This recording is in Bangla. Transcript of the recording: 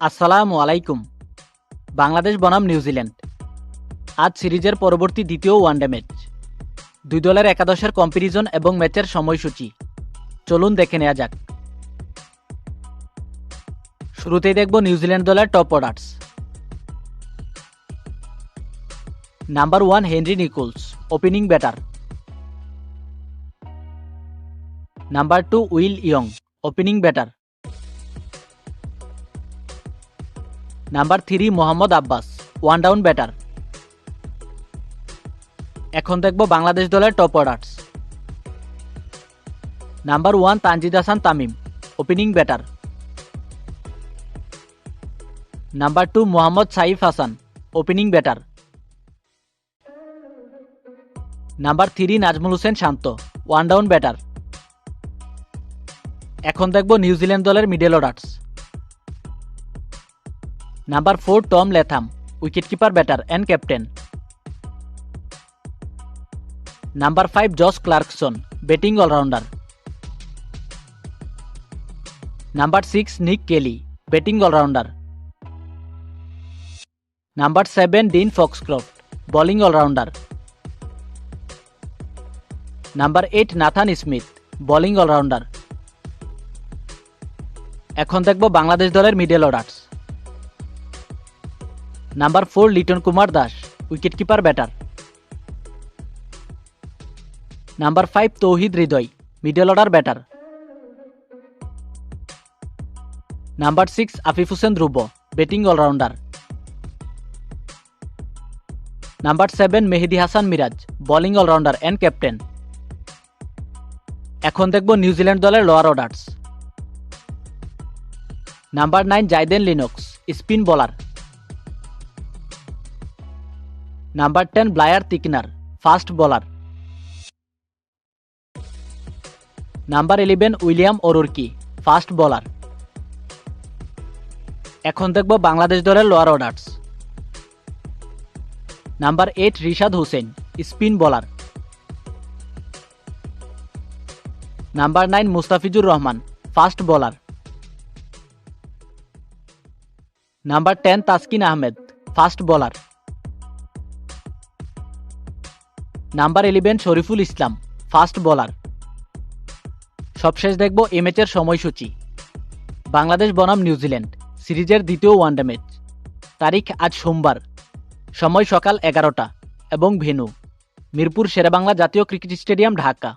আসসালামু আলাইকুম। বাংলাদেশ বনাম নিউজিল্যান্ড। আজ সিরিজের পরবর্তী দ্বিতীয় ওয়ানডে ম্যাচ। দুই দলের একাদশের কম্পারিজন এবং ম্যাচের সময়সূচি চলুন দেখে নেওয়া যাক। শুরুতেই দেখব নিউজিল্যান্ড দলের top orders. Number 1 Henry Nicholls, opening batter. Number 2 Will Young, opening batter. Number 3 Mohammad Abbas, one down batter. এখন দেখব বাংলাদেশ দলের top orders. Number 1 Tanzid Hasan Tamim, opening batter. Number 2 Mohammad Saif Hasan, opening batter. Number 3 Najmul Hossain Shanto, one down batter. এখন দেখব নিউজিল্যান্ড দলের middle orders. Number 4 Tom Latham, wicketkeeper batter and captain. Number 5 Jos Clarkson, batting allrounder. Number 6 Nick Kelly, batting allrounder. Number 7 Dean Foxcroft, bowling allrounder. Number 8 Nathan Smith, bowling allrounder. এখন দেখব বাংলাদেশ দলের middle orders. Number 4 Liton Kumar Das, wicketkeeper batter. Number 5 Towhid Hridoy, middle order batter. Number 6 Afif Hossain Dhruba, batting allrounder. Number 7 Mehidy Hasan Miraz, bowling allrounder and captain. এখন দেখব নিউজিল্যান্ড দলের lower orders. Number 9 Jayden Lennox, spin bowler. Number 10 Blair Tickner, fast bowler. Number 11 William O'Rourke, fast bowler. এখন দেখব বাংলাদেশ দলের lower orders. Number 8 Rishad Hossain, spin bowler. Number 9 Mustafizur Rahman, fast bowler. Number 10 Taskin Ahmed, fast bowler. Number 11 Shoriful Islam, fast bowler. সবশেষ দেখব এ ম্যাচের সময়সূচি। বাংলাদেশ বনাম নিউজিল্যান্ড সিরিজের দ্বিতীয় ওয়ানডে ম্যাচ। তারিখ আজ সোমবার, সময় সকাল 11টা এবং ভেন্যু মিরপুর শেরেবাংলা জাতীয় ক্রিকেট স্টেডিয়াম, ঢাকা।